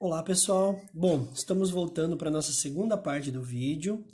Olá pessoal, bom, estamos voltando para a nossa segunda parte do vídeo.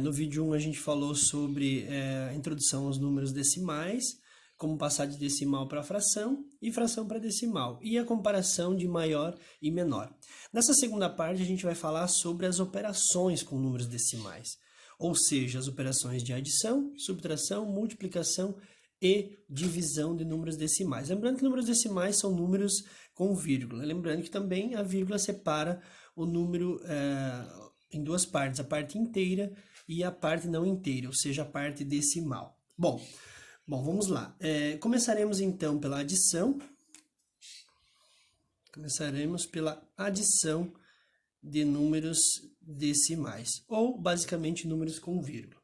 No vídeo 1 a gente falou sobre a introdução aos números decimais, como passar de decimal para fração e fração para decimal, e a comparação de maior e menor. Nessa segunda parte a gente vai falar sobre as operações com números decimais, ou seja, as operações de adição, subtração, multiplicação e divisão de números decimais. Lembrando que números decimais são números com vírgula. Lembrando que também a vírgula separa o número em duas partes, a parte inteira e a parte não inteira, ou seja, a parte decimal. Bom, vamos lá. Começaremos então pela adição. Começaremos pela adição de números decimais, ou basicamente números com vírgula.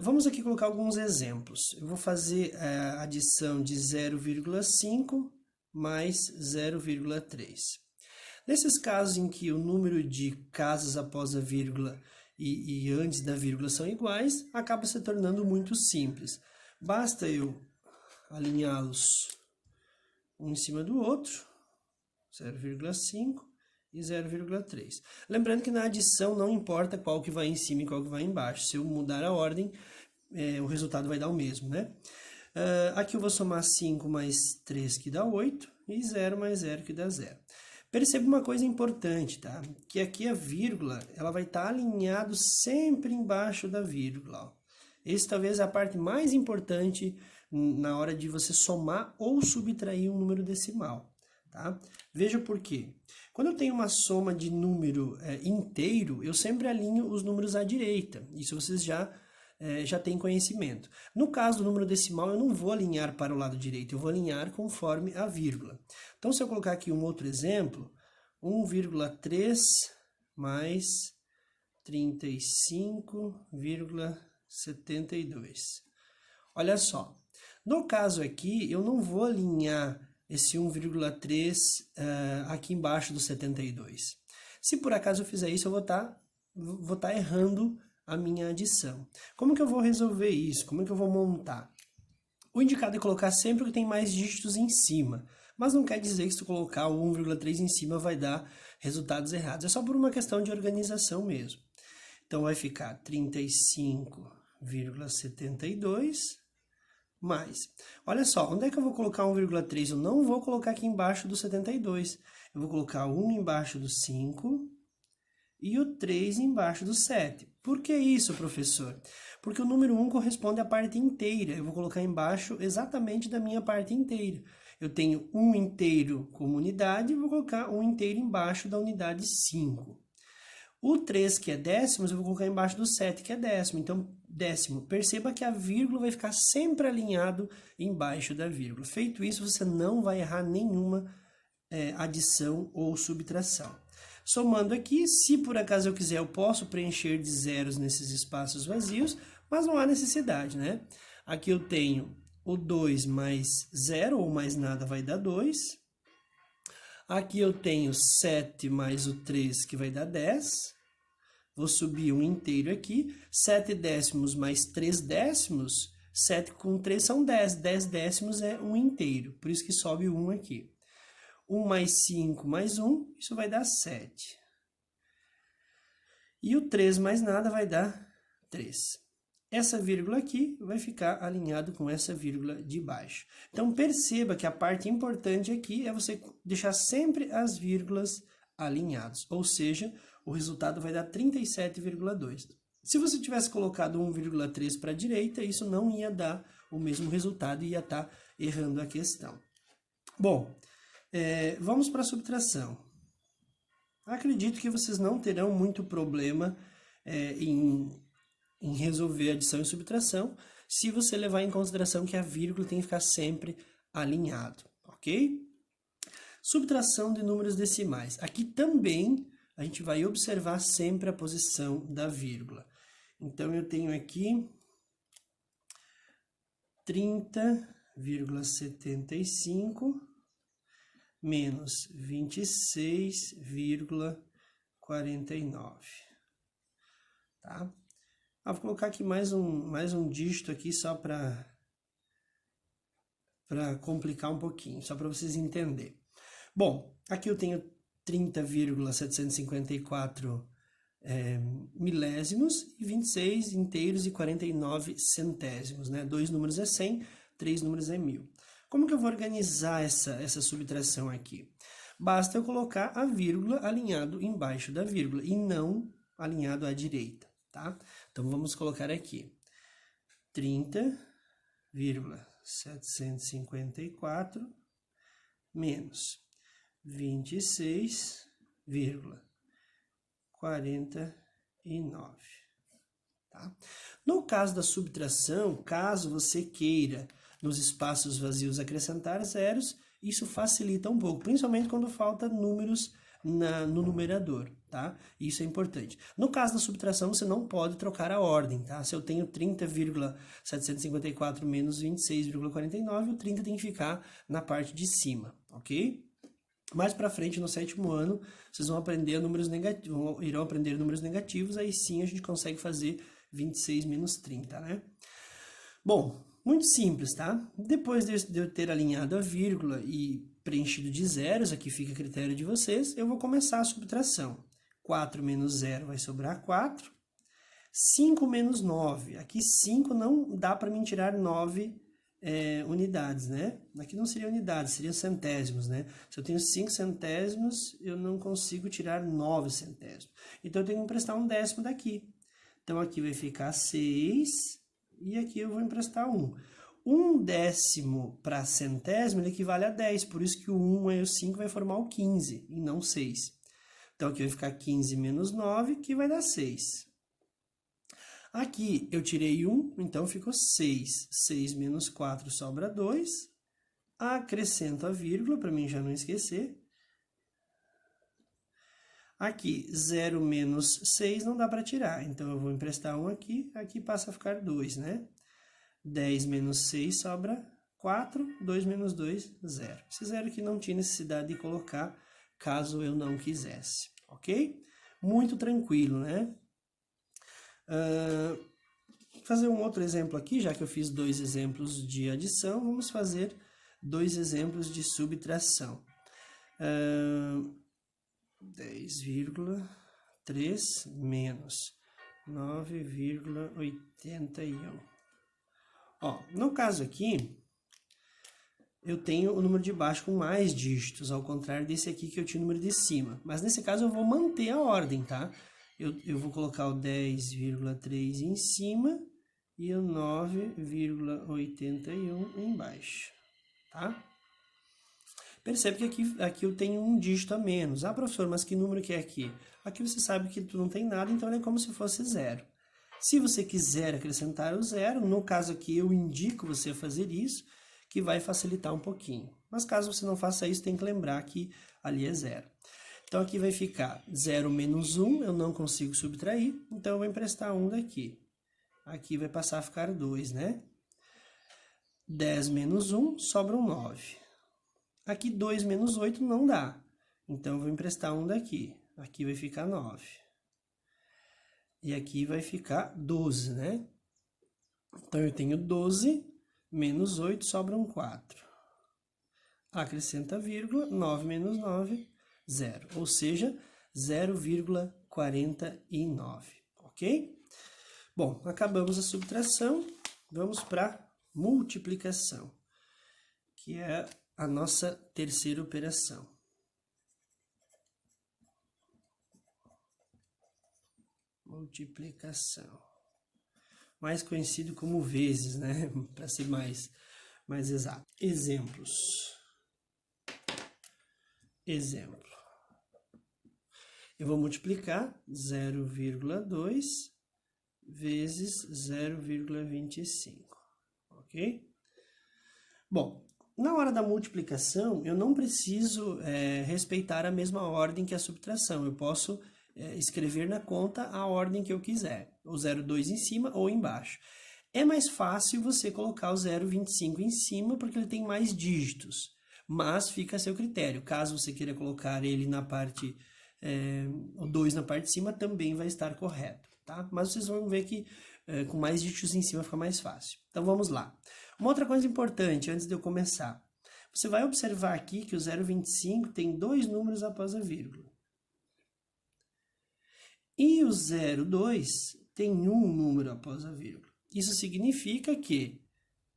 Vamos aqui colocar alguns exemplos. Eu vou fazer a adição de 0,5 mais 0,3. Nesses casos em que o número de casas após a vírgula e antes da vírgula são iguais, acaba se tornando muito simples. Basta eu alinhá-los um em cima do outro, 0,5 e 0,3. Lembrando que na adição não importa qual que vai em cima e qual que vai embaixo. Se eu mudar a ordem, o resultado vai dar o mesmo, né? Aqui eu vou somar 5 mais 3, que dá 8, e 0 mais 0, que dá 0. Perceba uma coisa importante, tá? Que aqui a vírgula, ela vai estar alinhado sempre embaixo da vírgula, ó. Esse talvez é a parte mais importante na hora de você somar ou subtrair um número decimal, tá? Veja por quê. Quando eu tenho uma soma de número inteiro, eu sempre alinho os números à direita. Isso vocês já têm conhecimento. No caso do número decimal, eu não vou alinhar para o lado direito, eu vou alinhar conforme a vírgula. Então, se eu colocar aqui um outro exemplo, 1,3 mais 35,72. Olha só, no caso aqui, eu não vou alinhar esse 1,3 aqui embaixo do 72. Se por acaso eu fizer isso, eu vou tá errando a minha adição. Como que eu vou resolver isso? Como que eu vou montar? O indicado é colocar sempre o que tem mais dígitos em cima, mas não quer dizer que se tu colocar o 1,3 em cima vai dar resultados errados. É só por uma questão de organização mesmo. Então vai ficar 35,72 mais. Olha só, onde é que eu vou colocar 1,3? Eu não vou colocar aqui embaixo do 72. Eu vou colocar o 1 embaixo do 5 e o 3 embaixo do 7. Por que isso, professor? Porque o número 1 corresponde à parte inteira. Eu vou colocar embaixo exatamente da minha parte inteira. Eu tenho 1 inteiro como unidade e vou colocar 1 inteiro embaixo da unidade 5. O 3, que é décimos, eu vou colocar embaixo do 7, que é décimo. Então, décimo. Perceba que a vírgula vai ficar sempre alinhado embaixo da vírgula. Feito isso, você não vai errar nenhuma adição ou subtração. Somando aqui, se por acaso eu quiser, eu posso preencher de zeros nesses espaços vazios, mas não há necessidade, né? Aqui eu tenho o 2 mais 0, ou mais nada, vai dar 2. Aqui eu tenho 7 mais o 3, que vai dar 10. Vou subir um inteiro aqui. 7 décimos mais 3 décimos. 7 com 3 são 10. 10 décimos é um inteiro. Por isso que sobe 1 aqui. 1 mais 5 mais 1, isso vai dar 7. E o 3 mais nada vai dar 3. Essa vírgula aqui vai ficar alinhado com essa vírgula de baixo. Então, perceba que a parte importante aqui é você deixar sempre as vírgulas alinhadas. Ou seja, o resultado vai dar 37,2. Se você tivesse colocado 1,3 para a direita, isso não ia dar o mesmo resultado e ia estar errando a questão. Bom, vamos para a subtração. Acredito que vocês não terão muito problema em resolver adição e subtração, se você levar em consideração que a vírgula tem que ficar sempre alinhado, ok? Subtração de números decimais. Aqui também a gente vai observar sempre a posição da vírgula. Então, eu tenho aqui 30,75 menos 26,49, tá? Vou colocar aqui mais um dígito aqui só para complicar um pouquinho, só para vocês entenderem. Bom, aqui eu tenho 30,754 milésimos e 26 inteiros e 49 centésimos, né? 2 números é 100, 3 números é 1000. Como que eu vou organizar essa subtração aqui? Basta eu colocar a vírgula alinhado embaixo da vírgula e não alinhado à direita, tá? Então, vamos colocar aqui 30,754 menos 26,49. Tá? No caso da subtração, caso você queira nos espaços vazios acrescentar zeros, isso facilita um pouco, principalmente quando falta números no numerador, tá? Isso é importante. No caso da subtração, você não pode trocar a ordem, tá? Se eu tenho 30,754 menos 26,49, o 30 tem que ficar na parte de cima, ok? Mais para frente, no 7º ano, vocês vão aprender números negativos, irão aprender números negativos, aí sim a gente consegue fazer 26 menos 30, né? Bom, muito simples, tá? Depois de eu ter alinhado a vírgula e preenchido de zeros, aqui fica a critério de vocês, eu vou começar a subtração. 4 menos 0 vai sobrar 4. 5 menos 9. Aqui 5 não dá para mim tirar 9 unidades, né? Aqui não seria unidades, seria centésimos, né? Se eu tenho 5 centésimos, eu não consigo tirar 9 centésimos. Então, eu tenho que emprestar um décimo daqui. Então, aqui vai ficar 6 e aqui eu vou emprestar 1. 1 décimo para centésimo, ele equivale a 10, por isso que o 1 e o 5 vai formar o 15 e não 6. Então, aqui vai ficar 15 menos 9, que vai dar 6. Aqui eu tirei 1, então ficou 6. 6 menos 4 sobra 2. Acrescento a vírgula, para mim já não esquecer. Aqui, 0 menos 6 não dá para tirar, então eu vou emprestar 1 aqui, aqui passa a ficar 2, né? 10 menos 6 sobra 4, 2 menos 2, 0. Esse 0 aqui não tinha necessidade de colocar, caso eu não quisesse, ok? Muito tranquilo, né? Fazer um outro exemplo aqui, já que eu fiz 2 exemplos de adição, vamos fazer 2 exemplos de subtração. 10,3 menos 9,81. Ó, no caso aqui, eu tenho o número de baixo com mais dígitos, ao contrário desse aqui que eu tinha o número de cima. Mas nesse caso eu vou manter a ordem, tá? Eu vou colocar o 10,3 em cima e o 9,81 embaixo, tá? Percebe que aqui eu tenho um dígito a menos. Ah, professor, mas que número que é aqui? Aqui você sabe que tu não tem nada, então é como se fosse 0. Se você quiser acrescentar o 0, no caso aqui eu indico você a fazer isso, que vai facilitar um pouquinho. Mas caso você não faça isso, tem que lembrar que ali é 0. Então aqui vai ficar 0 menos 1, eu não consigo subtrair, então eu vou emprestar 1 daqui. Aqui vai passar a ficar 2, né? 10 menos 1, sobram 9. Aqui 2 menos 8 não dá, então eu vou emprestar 1 daqui. Aqui vai ficar 9. E aqui vai ficar 12, né? Então, eu tenho 12 menos 8, sobram 4. Acrescenta a vírgula, 9 menos 9, 0. Ou seja, 0,49, ok? Bom, acabamos a subtração, vamos para a multiplicação, que é a nossa terceira operação. Multiplicação. Mais conhecido como vezes, né? Para ser mais exato. Exemplos. Exemplo. Eu vou multiplicar 0,2 vezes 0,25, ok? Bom, na hora da multiplicação, eu não preciso respeitar a mesma ordem que a subtração. Eu posso escrever na conta a ordem que eu quiser, o 0,2 em cima ou embaixo. É mais fácil você colocar o 0,25 em cima, porque ele tem mais dígitos, mas fica a seu critério. Caso você queira colocar ele na parte, o 2 na parte de cima, também vai estar correto, tá? Mas vocês vão ver que com mais dígitos em cima fica mais fácil. Então, vamos lá. Uma outra coisa importante, antes de eu começar, você vai observar aqui que o 0,25 tem 2 números após a vírgula. E o 0,2 tem um número após a vírgula. Isso significa que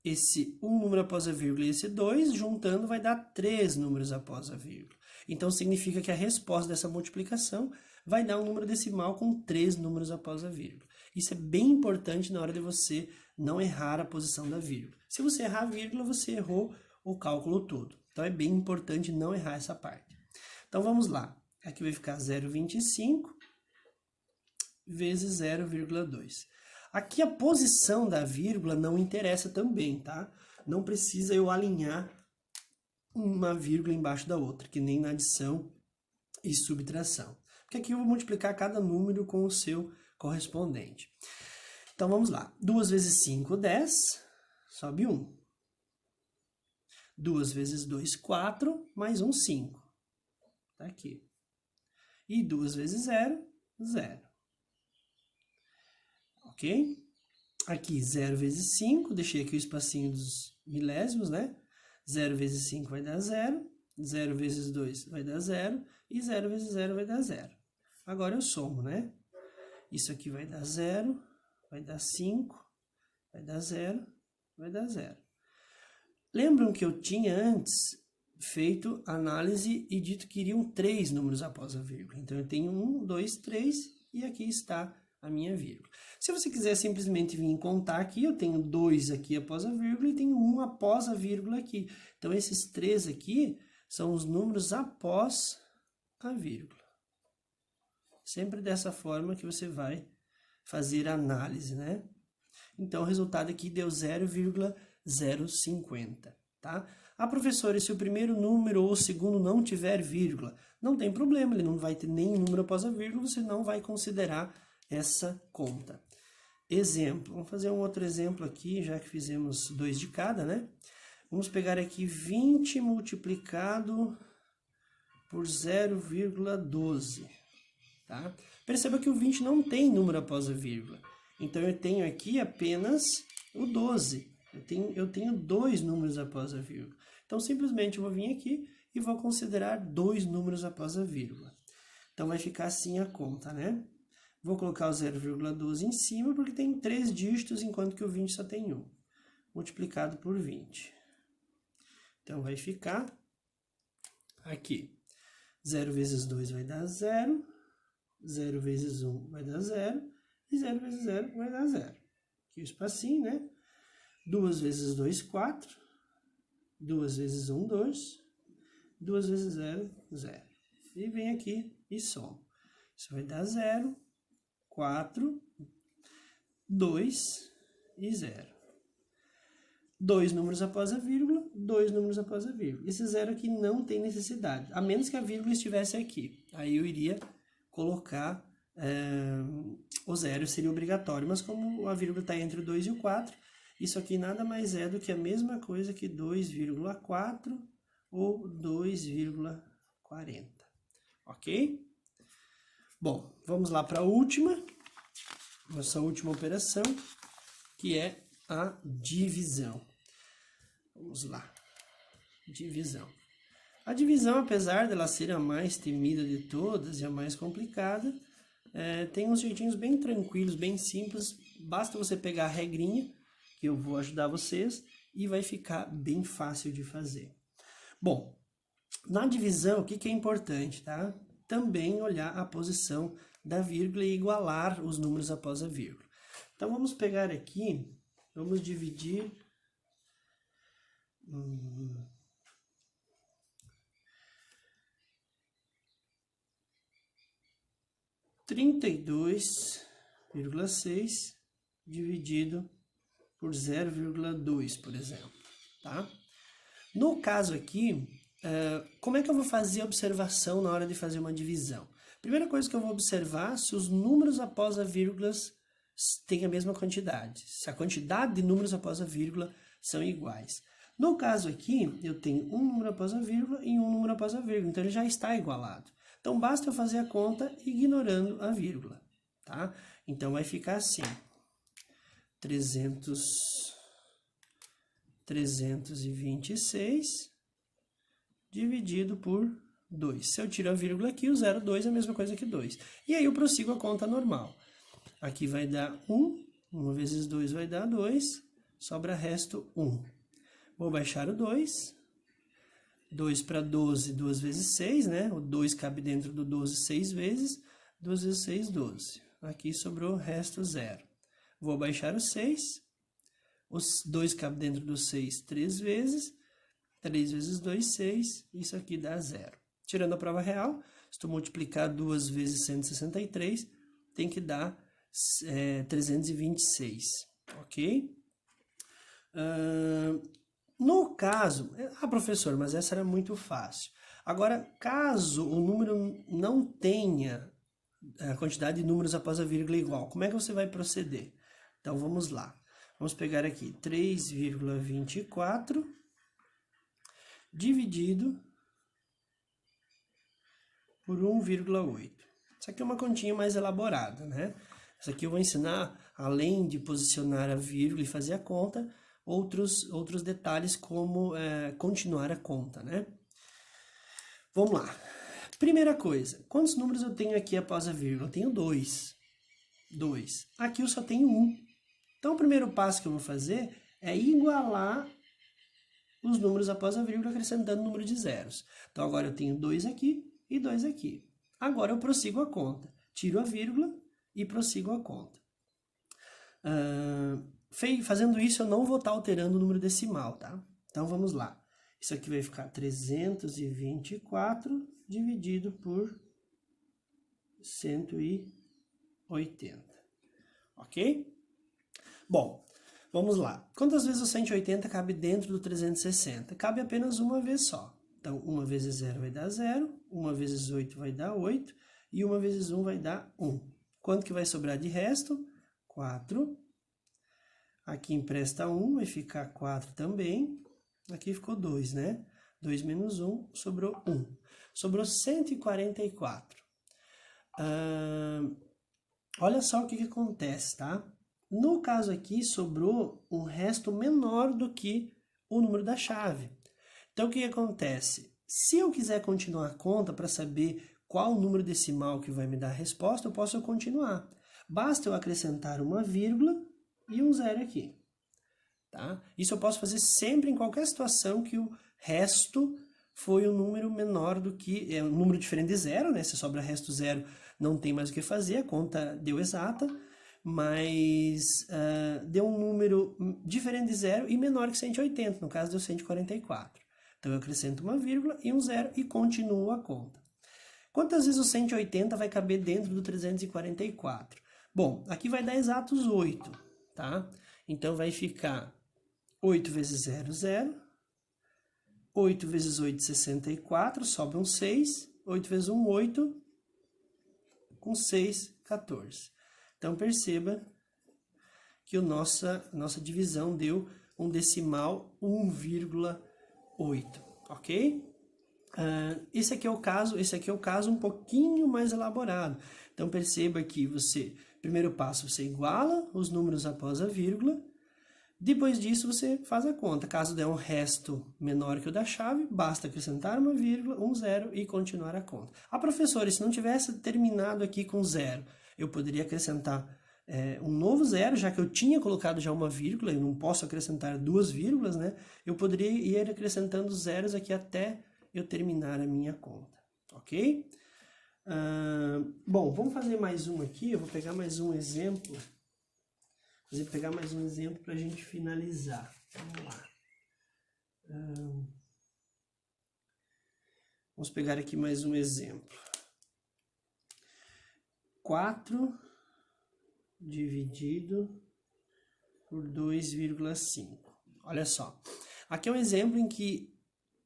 esse um número após a vírgula e esse 2, juntando, vai dar 3 números após a vírgula. Então, significa que a resposta dessa multiplicação vai dar um número decimal com 3 números após a vírgula. Isso é bem importante na hora de você não errar a posição da vírgula. Se você errar a vírgula, você errou o cálculo todo. Então, é bem importante não errar essa parte. Então, vamos lá. Aqui vai ficar 0,25 vezes 0,2. Aqui a posição da vírgula não interessa também, tá? Não precisa eu alinhar uma vírgula embaixo da outra, que nem na adição e subtração. Porque aqui eu vou multiplicar cada número com o seu correspondente. Então, vamos lá. 2 vezes 5, 10, sobe 1. 2 vezes 2, 4, mais 1, 5. Tá aqui. E 2 vezes 0, 0. Ok? Aqui, 0 vezes 5, deixei aqui o espacinho dos milésimos, né? 0 vezes 5 vai dar 0, 0 vezes 2 vai dar 0, e 0 vezes 0 vai dar 0. Agora eu somo, né? Isso aqui vai dar 0, vai dar 5, vai dar 0, vai dar 0. Lembram que eu tinha antes feito análise e dito que iriam 3 números após a vírgula. Então, eu tenho 1, 2, 3, e aqui está a minha vírgula. Se você quiser simplesmente vir contar aqui, eu tenho 2 aqui após a vírgula e tenho 1 após a vírgula aqui. Então, esses 3 aqui são os números após a vírgula. Sempre dessa forma que você vai fazer a análise, né? Então, o resultado aqui deu 0,050, tá? Ah, professor, e se o primeiro número ou o segundo não tiver vírgula? Não tem problema, ele não vai ter nenhum número após a vírgula, você não vai considerar essa conta. Exemplo, vamos fazer um outro exemplo aqui, já que fizemos 2 de cada, né? Vamos pegar aqui 20 multiplicado por 0,12, tá? Perceba que o 20 não tem número após a vírgula. Então, eu tenho aqui apenas o 12. Eu tenho 2 números após a vírgula. Então, simplesmente eu vou vir aqui e vou considerar 2 números após a vírgula. Então, vai ficar assim a conta, né? Vou colocar o 0,12 em cima, porque tem 3 dígitos, enquanto que o 20 só tem 1. Multiplicado por 20. Então, vai ficar aqui. 0 vezes 2 vai dar 0. 0 vezes 1 vai dar 0. E 0 vezes 0 vai dar 0. Aqui o espacinho, né? 2 vezes 2, 4. 2 vezes 1, 2. 2 vezes 0, 0. E vem aqui e soma. Isso vai dar 0. 4, 2 e 0. 2 números após a vírgula, 2 números após a vírgula. Esse 0 aqui não tem necessidade, a menos que a vírgula estivesse aqui. Aí eu iria colocar o 0, seria obrigatório. Mas como a vírgula está entre o 2 e o 4, isso aqui nada mais é do que a mesma coisa que 2,4 ou 2,40. Ok? Bom, vamos lá para a última, nossa última operação, que é a divisão. Vamos lá, divisão. A divisão, apesar dela ser a mais temida de todas e a mais complicada, tem uns jeitinhos bem tranquilos, bem simples. Basta você pegar a regrinha, que eu vou ajudar vocês, e vai ficar bem fácil de fazer. Bom, na divisão, o que é importante, tá? Também olhar a posição da vírgula e igualar os números após a vírgula. Então, vamos pegar aqui, vamos dividir 32,6 dividido por 0,2, por exemplo, tá? No caso aqui, como é que eu vou fazer a observação na hora de fazer uma divisão? Primeira coisa que eu vou observar se os números após a vírgula têm a mesma quantidade, se a quantidade de números após a vírgula são iguais. No caso aqui, eu tenho um número após a vírgula e um número após a vírgula, então ele já está igualado. Então, basta eu fazer a conta ignorando a vírgula, tá? Então, vai ficar assim, 326 dividido por 2. Se eu tiro a vírgula aqui, o 0,2 é a mesma coisa que 2. E aí eu prossigo a conta normal. Aqui vai dar 1, 1 vezes 2 vai dar 2, sobra resto 1. Vou baixar o 2. 2 para 12, 2 vezes 6, né? O 2 cabe dentro do 12 6 vezes. 2 vezes 6, 12. Aqui sobrou resto 0. Vou baixar o 6. Os 2 cabe dentro do 6 3 vezes. 3 vezes 2, 6. Isso aqui dá 0. Tirando a prova real, se tu multiplicar 2 vezes 163, tem que dar 326, ok? No caso... professor, mas essa era muito fácil. Agora, caso o número não tenha a quantidade de números após a vírgula igual, como é que você vai proceder? Então, vamos lá. Vamos pegar aqui 3,24 dividido por 1,8. Isso aqui é uma continha mais elaborada, né? Isso aqui eu vou ensinar, além de posicionar a vírgula e fazer a conta, outros detalhes como continuar a conta, né? Vamos lá. Primeira coisa, quantos números eu tenho aqui após a vírgula? Eu tenho 2. 2. Aqui eu só tenho 1. Então, o primeiro passo que eu vou fazer é igualar os números após a vírgula, acrescentando o número de zeros. Então, agora eu tenho 2 aqui e 2 aqui. Agora eu prossigo a conta. Tiro a vírgula e prossigo a conta. Fazendo isso, eu não vou estar alterando o número decimal, tá? Então, vamos lá. Isso aqui vai ficar 324 dividido por 180. Ok? Bom, vamos lá. Quantas vezes o 180 cabe dentro do 360? Cabe apenas uma vez só. Então, 1 vezes 0 vai dar 0, 1 vezes 8 vai dar 8, e 1 vezes 1 vai dar 1. Quanto que vai sobrar de resto? 4. Aqui empresta 1, vai ficar 4 também. Aqui ficou 2, né? 2 menos 1, sobrou 1. Sobrou 144. Olha só o que acontece, tá? No caso aqui, sobrou um resto menor do que o número da chave. Então, o que acontece? Se eu quiser continuar a conta para saber qual o número decimal que vai me dar a resposta, eu posso continuar. Basta eu acrescentar uma vírgula e um zero aqui. Tá? Isso eu posso fazer sempre em qualquer situação que o resto foi um número menor do que... um número diferente de zero, né? Se sobra resto zero, não tem mais o que fazer, a conta deu exata. Mas deu um número diferente de zero e menor que 180, no caso deu 144. Então eu acrescento uma vírgula e um zero e continuo a conta. Quantas vezes o 180 vai caber dentro do 344? Bom, aqui vai dar exatos 8, tá? Então vai ficar 8 vezes 0, 0. 8 vezes 8, 64, sobra um 6. 8 vezes 1, 8. Com 6, 14. Então, perceba que nossa divisão deu um decimal 1,8, ok? Esse aqui é o caso um pouquinho mais elaborado. Então, perceba que primeiro passo, você iguala os números após a vírgula. Depois disso, você faz a conta. Caso der um resto menor que o da chave, basta acrescentar uma vírgula, um zero e continuar a conta. Professora, se não tivesse terminado aqui com zero, eu poderia acrescentar um novo zero, já que eu tinha colocado já uma vírgula, eu não posso acrescentar duas vírgulas, né? Eu poderia ir acrescentando zeros aqui até eu terminar a minha conta, ok? Bom, vamos fazer mais um aqui, eu vou pegar mais um exemplo. Vou pegar mais um exemplo para a gente finalizar. Vamos lá. Vamos pegar aqui mais um exemplo. 4 dividido por 2,5. Olha só. Aqui é um exemplo em que...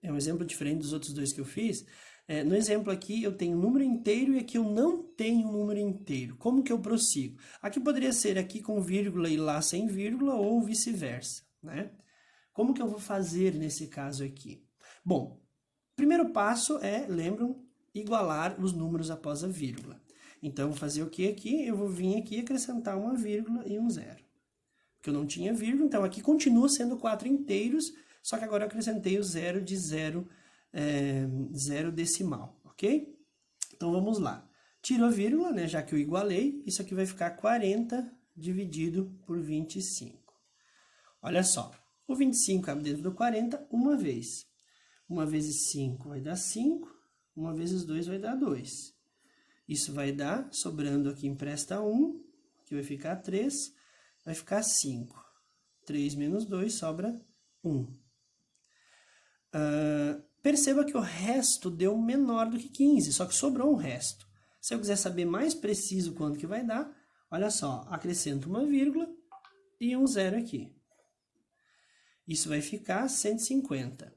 é um exemplo diferente dos outros dois que eu fiz. No exemplo aqui eu tenho um número inteiro e aqui eu não tenho um número inteiro. Como que eu prossigo? Aqui poderia ser aqui com vírgula e lá sem vírgula ou vice-versa, né? Como que eu vou fazer nesse caso aqui? Bom, primeiro passo lembram, igualar os números após a vírgula. Então, eu vou fazer o que aqui? Eu vou vir aqui e acrescentar uma vírgula e um zero. Porque eu não tinha vírgula, então aqui continua sendo 4 inteiros, só que agora eu acrescentei o zero de zero decimal, ok? Então, vamos lá. Tiro a vírgula, né, já que eu igualei, isso aqui vai ficar 40 dividido por 25. Olha só, o 25 cabe dentro do 40 uma vez. 1 vezes 5 vai dar 5, 1 vezes 2 vai dar 2. Isso vai dar, sobrando aqui empresta 1, que vai ficar 3, vai ficar 5. 3 menos 2 sobra 1. Perceba que o resto deu menor do que 15, só que sobrou um resto. Se eu quiser saber mais preciso quanto que vai dar, olha só, acrescento uma vírgula e um zero aqui. Isso vai ficar 150.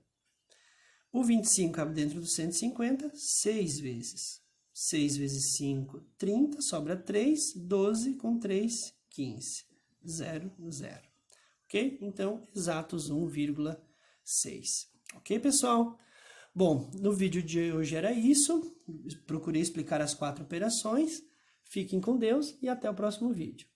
O 25 cabe dentro do 150, 6 vezes. 6 vezes 5, 30, sobra 3, 12 com 3, 15. 0, 0. Ok? Então, exatos 1,6. Ok, pessoal? Bom, no vídeo de hoje era isso. Procurei explicar as 4 operações. Fiquem com Deus e até o próximo vídeo.